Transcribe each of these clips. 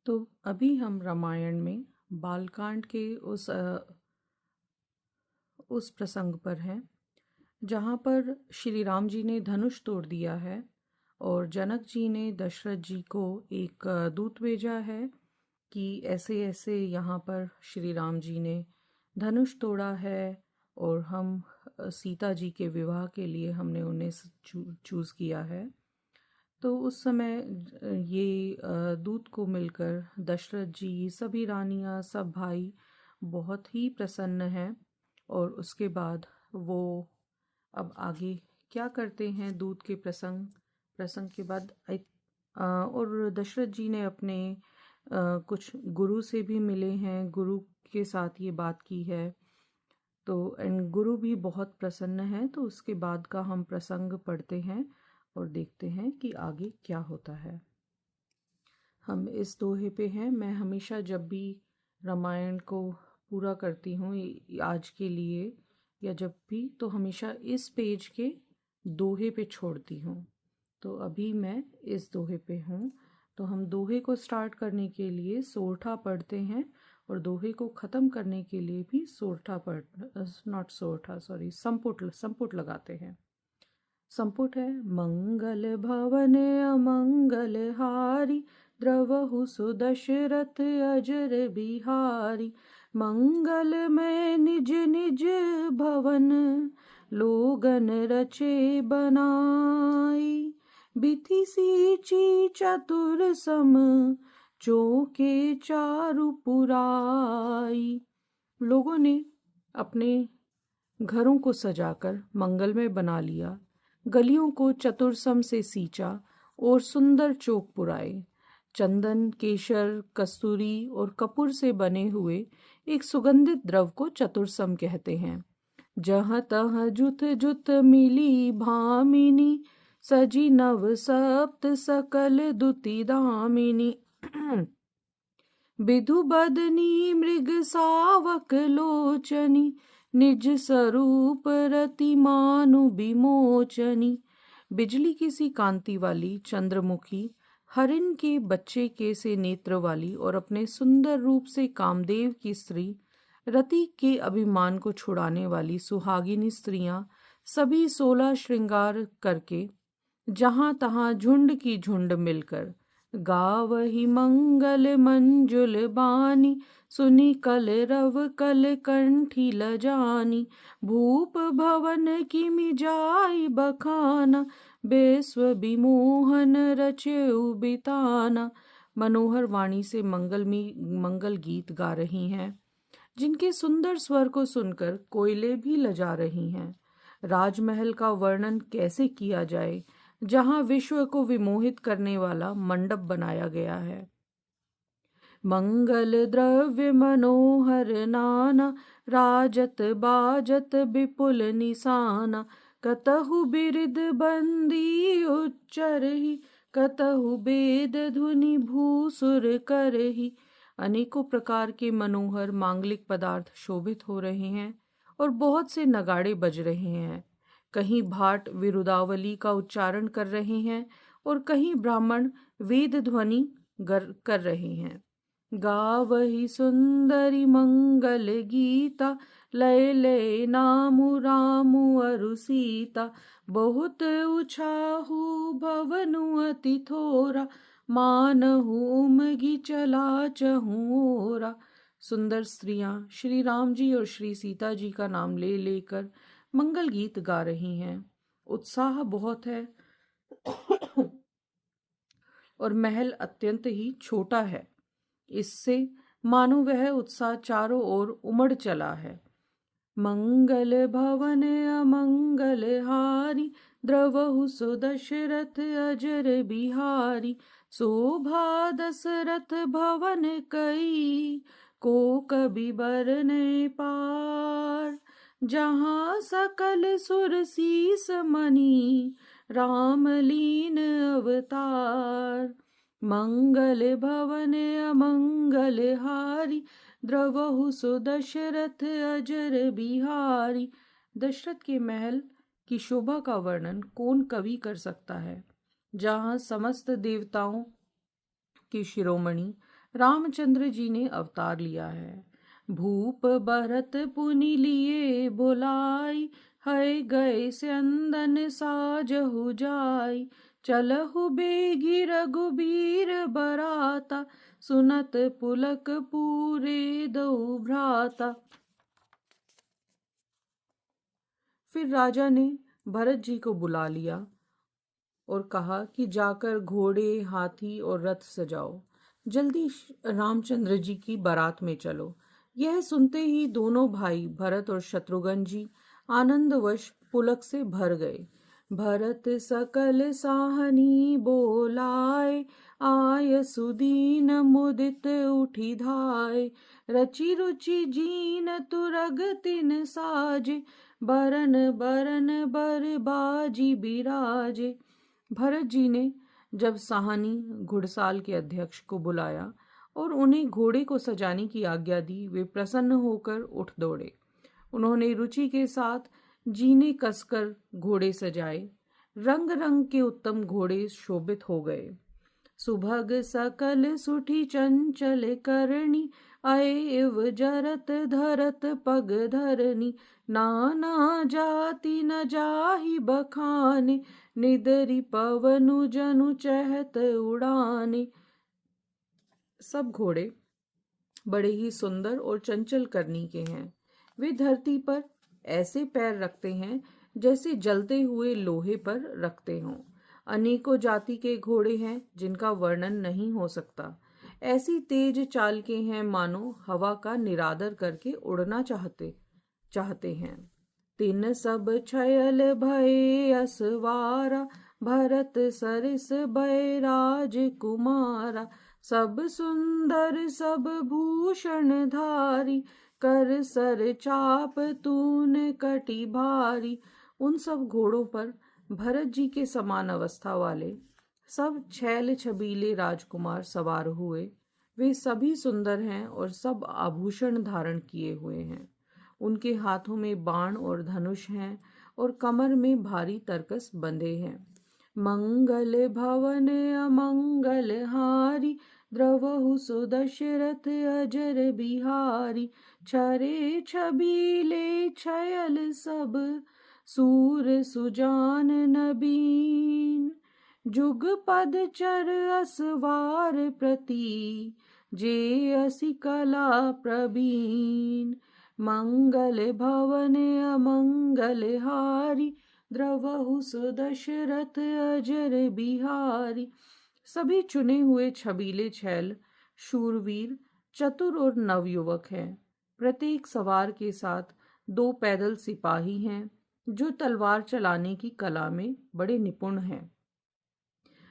तो अभी हम रामायण में बालकांड के उस प्रसंग पर हैं जहाँ पर श्री राम जी ने धनुष तोड़ दिया है और जनक जी ने दशरथ जी को एक दूत भेजा है कि ऐसे ऐसे यहाँ पर श्री राम जी ने धनुष तोड़ा है और हम सीता जी के विवाह के लिए हमने उन्हें चूज़ किया है। तो उस समय ये दूत को मिलकर दशरथ जी, सभी रानियां, सब भाई बहुत ही प्रसन्न हैं। और उसके बाद वो अब आगे क्या करते हैं दूत के प्रसंग प्रसंग के बाद और दशरथ जी ने अपने कुछ गुरु से भी मिले हैं, गुरु के साथ ये बात की है। तो एंड गुरु भी बहुत प्रसन्न हैं। तो उसके बाद का हम प्रसंग पढ़ते हैं और देखते हैं कि आगे क्या होता है। हम इस दोहे पे हैं। मैं हमेशा जब भी रामायण को पूरा करती हूँ आज के लिए या जब भी, तो हमेशा इस पेज के दोहे पे छोड़ती हूँ। तो अभी मैं इस दोहे पे हूँ। तो हम दोहे को स्टार्ट करने के लिए सोरठा पढ़ते हैं और दोहे को ख़त्म करने के लिए भी नॉट सोरठा, सॉरी, संपुट लगाते हैं। संपुट है। मंगल भवन अमंगल हारी, द्रवहु सुदशरथ अजर बिहारी। मंगल में निज निज भवन, लोगन रचे बनाई। बिथि सींची चतुर सम, चौके चारु पुराई। लोगों ने अपने घरों को सजाकर मंगलमय बना लिया, गलियों को चतुरसम से सींचा और सुंदर चौक पुराए। चंदन, केशर, कस्तूरी और कपूर से बने हुए एक सुगंधित द्रव को चतुरसम कहते हैं। जहाँ तहाँ जुत जुत मिली भामिनी, सजी नव सप्त सकल दुति दामिनी। बिधु बदनी मृग सावक लोचनी, निज स्वरूप रति मानु विमोचनी। बिजली की सी कांति वाली, चंद्रमुखी, हरिण के बच्चे के से नेत्र वाली और अपने सुंदर रूप से कामदेव की स्त्री, रति के अभिमान को छुड़ाने वाली सुहागिनी स्त्रियां, सभी 16 श्रृंगार करके जहां तहां झुंड की झुंड मिलकर गावहि मंगल मंजुल बानी। सुनी कल रव कल कंठी लजानी, भूप भवन की मिजाई बखाना। बेस्व विमोहन रचेउ बिताना। मनोहर वाणी से मंगल गीत गा रही हैं, जिनके सुंदर स्वर को सुनकर कोयले भी लजा रही हैं। राजमहल का वर्णन कैसे किया जाए, जहां विश्व को विमोहित करने वाला मंडप बनाया गया है। मंगल द्रव्य मनोहर नाना, राजत बाजत विपुल निशाना। कतहु बिरिद बंदी उच्चरहि, कतहु वेद धुनि भूसुर करहि। अनेकों प्रकार के मनोहर मांगलिक पदार्थ शोभित हो रहे हैं और बहुत से नगाड़े बज रहे हैं। कहीं भाट विरुदावली का उच्चारण कर रहे हैं और कहीं ब्राह्मण वेद ध्वनि कर रहे हैं। गावहि सुंदरी मंगल गीता, लय लय नामु रामु अरु सीता। बहुत उछाहु भवनु अति थोरा, मानहु उमगी चला चहुओरा। सुंदर स्त्रियां श्री राम जी और श्री सीता जी का नाम ले लेकर मंगल गीत गा रही हैं। उत्साह बहुत है और महल अत्यंत ही छोटा है। इससे मानो वह उत्साह चारों ओर उमड़ चला है। मंगल भवन अमंगल हारी, द्रवहु सुदशरथ अजर बिहारी। शोभा दशरथ भवन कई, को कबि बरने पार। जहाँ सकल सुर सीस मणि, राम लीन अवतार। मंगल भवन अमंगल हारी, द्रवहु सुदशरथ अजर बिहारी। दशरथ के महल की शोभा का वर्णन कौन कवि कर सकता है, जहाँ समस्त देवताओं के शिरोमणि रामचंद्र जी ने अवतार लिया है। भूप भरत पुनि लिए बुलाई, है गए स्यंदन साजहु जाई। चलहु बेगी रघुबीर बराता, सुनत पुलक पूरे दो भ्राता। फिर राजा ने भरत जी को बुला लिया और कहा कि जाकर घोड़े, हाथी और रथ सजाओ, जल्दी रामचंद्र जी की बारात में चलो। यह सुनते ही दोनों भाई भरत और शत्रुघ्न जी आनंदवश पुलक से भर गए। भरत सकल साहनी बोलाए, आय सुदीन मुदित उठी धाय। रचि रुचि जीन तुरग तिन साजे, बरन बरन बर बाजी बिराजे। भरत जी ने जब साहनी घुड़साल के अध्यक्ष को बुलाया और उन्हें घोड़े को सजाने की आज्ञा दी, वे प्रसन्न होकर उठ दौड़े। उन्होंने रुचि के साथ जीने कसकर घोड़े सजाए। रंग रंग के उत्तम घोड़े शोभित हो गए। सुभग सकल सुठी चंचल करणी, अएव जरत धरत पग धरनी। नाना जाति न जाहि बखाने, निदरी पवनु जनु चहत उड़ाने। सब घोड़े बड़े ही सुंदर और चंचल करनी के हैं। वे धरती पर ऐसे पैर रखते हैं जैसे जलते हुए लोहे पर रखते हों। अनेकों जाति के घोड़े हैं जिनका वर्णन नहीं हो सकता। ऐसी तेज चाल के हैं मानो हवा का निरादर करके उड़ना चाहते हैं। तिन सब छयल भये असवारा, भरत सरिस बैराज कुमारा। सब सुंदर सब भूषण धारी, कर सर चाप तून कटी भारी। उन सब घोड़ों पर भरत जी के समान अवस्था वाले सब छैल छबीले राजकुमार सवार हुए। वे सभी सुंदर हैं और सब आभूषण धारण किए हुए हैं। उनके हाथों में बाण और धनुष हैं और कमर में भारी तरकस बंधे हैं। मंगल भवन अमंगल हारी, द्रवहु सुदशरथ अजर बिहारी। छरे छबीले छयल सब, सूर सुजान नबीन। जुग पद चर असवार प्रति, जे असि कला प्रवीण। मंगल भवन अमंगल हारी, द्रवहु सुदशरथ अजर बिहारी। सभी चुने हुए छबीले छैल शूरवीर, चतुर और नवयुवक हैं। प्रत्येक सवार के साथ 2 पैदल सिपाही हैं जो तलवार चलाने की कला में बड़े निपुण हैं।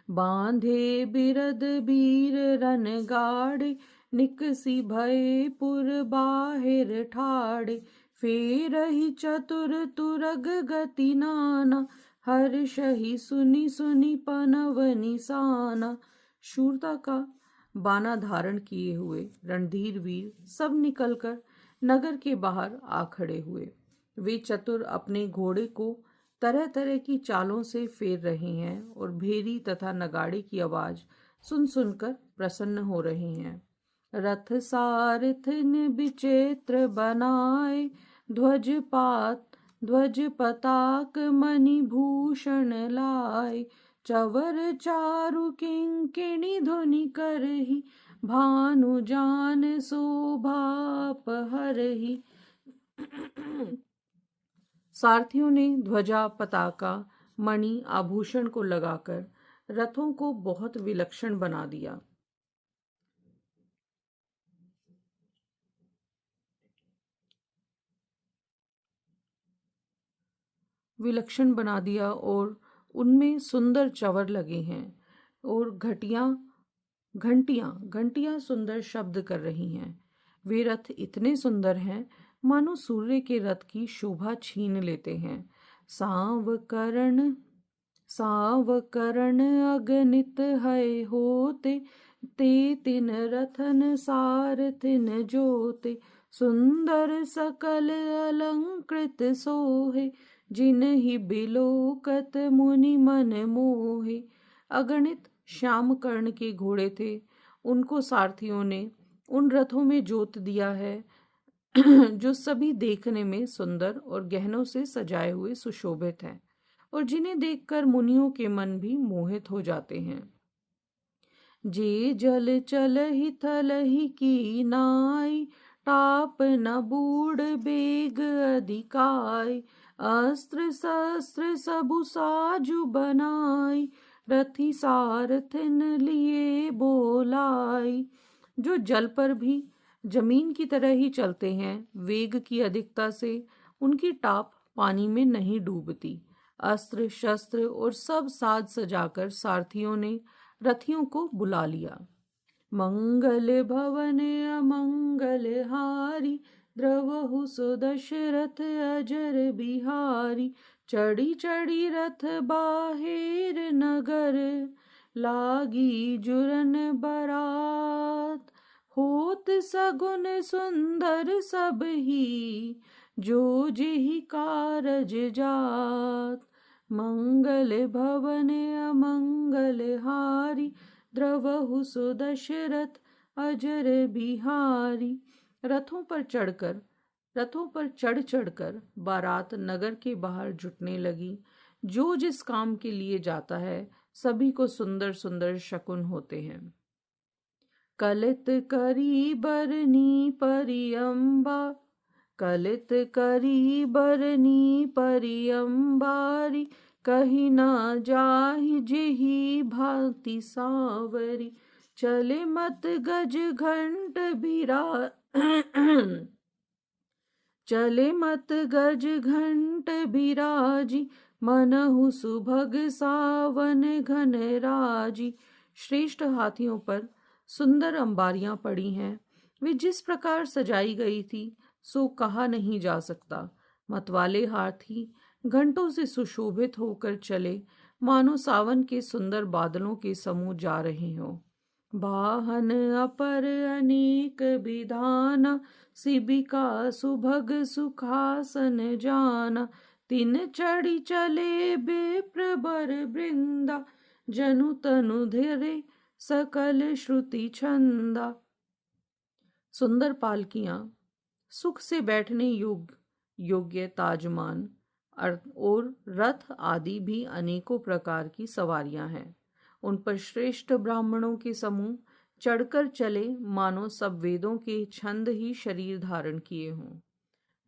बांधे बिरद बीर रन गाड़े, निकसी भय पुर बाहिर ठाड़े। फेर ही चतुर तुरग गति नाना, हर्ष ही सुनी सुनी पनव निशाना। शूरता का बाना धारण किए हुए रणधीर वीर सब निकलकर नगर के बाहर आ खड़े हुए। वे चतुर अपने घोड़े को तरह तरह की चालों से फेर रहे हैं और भेरी तथा नगाड़े की आवाज सुन सुनकर प्रसन्न हो रहे हैं। रथ सारथिन विचित्र बनाए, ध्वज पताक मणि भूषण लाए। चवर चारु किंकिणी धुनि करही, भानु जान शोभा पहरही। सारथियों ने ध्वजा, पताका, मणि, आभूषण को लगाकर रथों को बहुत विलक्षण बना दिया। और उनमें सुंदर चवर लगे हैं और घंटियां सुंदर शब्द कर रही हैं। वे रथ इतने सुंदर हैं मानो सूर्य के रथ की शोभा छीन लेते हैं। सावकरण अगणित है होते, ते तिन रथन सारथिन जोते। सुंदर सकल अलंकृत सोहे, जिन्हि बिलोकत मुनि मन मोहे। अगणित श्याम कर्ण के घोड़े थे उनको सारथियों ने उन रथों में जोत दिया है जो सभी देखने में सुंदर और गहनों से सजाए हुए सुशोभित हैं और जिन्हें देखकर मुनियों के मन भी मोहित हो जाते हैं। जे जल चलहि थलहि की नाई, टाप न बूढ़ बेग अधिकाई, अस्त्र शस्त्र सबु साजु बनाई, रथी सारथिन लिए बोलाई। जो जल पर भी जमीन की तरह ही चलते हैं, वेग की अधिकता से उनकी टाप पानी में नहीं डूबती। अस्त्र शस्त्र और सब साज सजाकर सारथियों ने रथियों को बुला लिया। मंगल भवन अमंगल हारी, द्रवहु सुदशरथ अजर बिहारी, चढ़ी चढ़ी रथ बाहेर नगर, लागी जुरन बरात, होत सगुन सुंदर सब ही, जो जेहि कारज जात। मंगल भवन अमंगल हारी, द्रवहु सुदशरथ अजर बिहारी। रथों पर चढ़ चढ़कर बारात नगर के बाहर जुटने लगी। जो जिस काम के लिए जाता है सभी को सुंदर सुंदर शकुन होते हैं। कलित करी बरनी परियम्बा, कलित करी बरनी परियम्बारी, कही ना जाहि जेहि भांति सांवरी, चले मत गज घंट बिरा चले मत गज घंट बिराजी, मनहु सुभग सावन घन राजी। श्रेष्ठ हाथियों पर सुंदर अंबारियां पड़ी हैं। वे जिस प्रकार सजाई गई थी सो कहा नहीं जा सकता। मतवाले हाथी घंटों से सुशोभित होकर चले, मानो सावन के सुंदर बादलों के समूह जा रहे हों। वाहन अपर अनेक विधाना, शिबिका सुभग सुखासन जाना, तिन चढ़ी चले बेप्र बर वृंदा, जनु तनु धीरे सकल श्रुति छंदा। सुंदर पालकियां, सुख से बैठने योग्य ताजमान और रथ आदि भी अनेकों प्रकार की सवारियां हैं। उन पर श्रेष्ठ ब्राह्मणों के समूह चढ़कर चले, मानो सब वेदों के छंद ही शरीर धारण किए हों।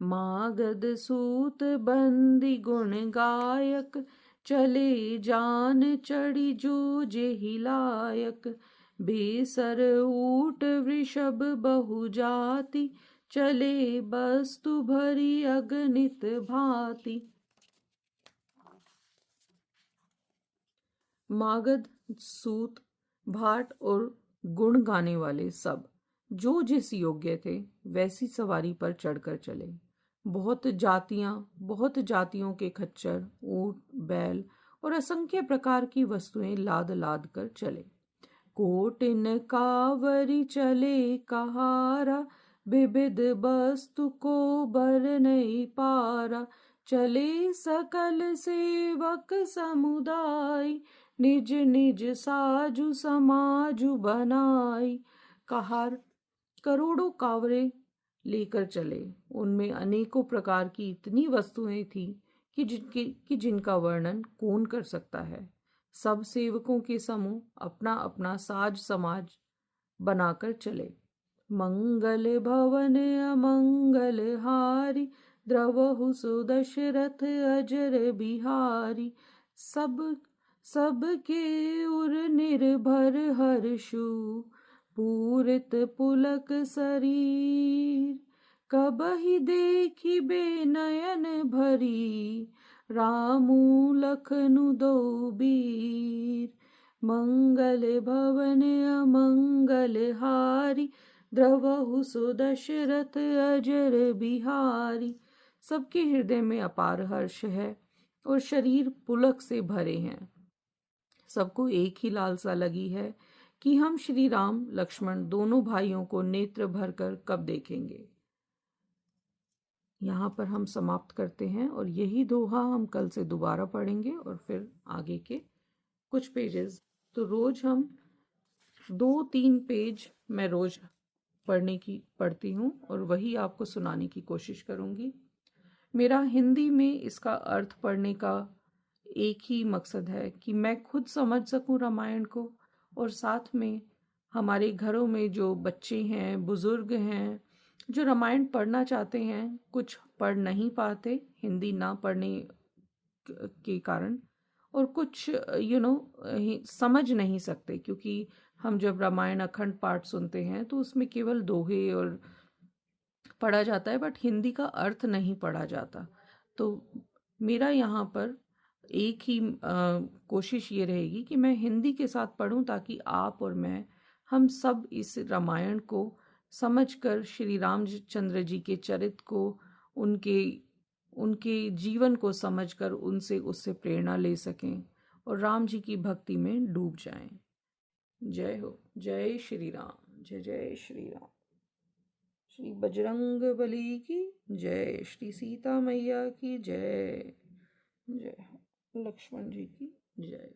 मागध सूत बंदी गुण गायक, चले जान चढ़ी जो जेहि लायक, बेसर ऊट वृषभ बहु जाति, चले वस्तु भरी अगणित भांति। मागध सूत भाट और गुण गाने वाले सब जो जिस योग्य थे वैसी सवारी पर चढ़कर चले। बहुत जातियों के खच्चर, ऊंट, बैल और असंख्य प्रकार की वस्तुएं लाद लाद कर चले। कोटिन कावरी चले कहारा, विविध वस्तु को बर नहीं पारा, चले सकल सेवक समुदाय, निज निज साजु समाजु बनाई। कहार करोड़ों कावरे लेकर चले। उनमें अनेकों प्रकार की इतनी वस्तुएं थी कि जिनका वर्णन कौन कर सकता है। सब सेवकों के समूह अपना अपना साज समाज बनाकर चले। मंगल भवन अमंगल हारी, द्रवहु सुदशरथ अजर बिहारी, सब के उर निर्भर हर्षु, पूरित पुलक शरीर, कबहि देखी बेनयन भरी, रामू लखनु दो बीर। मंगल भवन अमंगल हारी, द्रवहु सुदशरथ अजर बिहारी। सबके हृदय में अपार हर्ष है और शरीर पुलक से भरे हैं। सबको एक ही लालसा लगी है कि हम श्री राम लक्ष्मण दोनों भाइयों को नेत्र भरकर कब देखेंगे। यहाँ पर हम समाप्त करते हैं और यही दोहा हम कल से दोबारा पढ़ेंगे और फिर आगे के कुछ पेजेस। तो रोज हम 2-3 पेज मैं रोज पढ़ती हूँ और वही आपको सुनाने की कोशिश करूँगी। मेरा हिंदी में इसका अर्थ पढ़ने का एक ही मकसद है कि मैं खुद समझ सकूं रामायण को, और साथ में हमारे घरों में जो बच्चे हैं, बुजुर्ग हैं, जो रामायण पढ़ना चाहते हैं, कुछ पढ़ नहीं पाते हिंदी ना पढ़ने के कारण, और कुछ समझ नहीं सकते, क्योंकि हम जब रामायण अखंड पाठ सुनते हैं तो उसमें केवल दोहे और पढ़ा जाता है, बट हिंदी का अर्थ नहीं पढ़ा जाता। तो मेरा यहाँ पर एक ही कोशिश ये रहेगी कि मैं हिंदी के साथ पढूं, ताकि आप और मैं, हम सब इस रामायण को समझकर श्री रामचंद्र जी के चरित्र को, उनके उनके जीवन को समझकर उससे प्रेरणा ले सकें और राम जी की भक्ति में डूब जाएं। जय हो। जय श्री राम। जय जय श्री राम। श्री बजरंग बली की जय। श्री सीता मैया की जय। जय। लक्ष्मण जी की जय।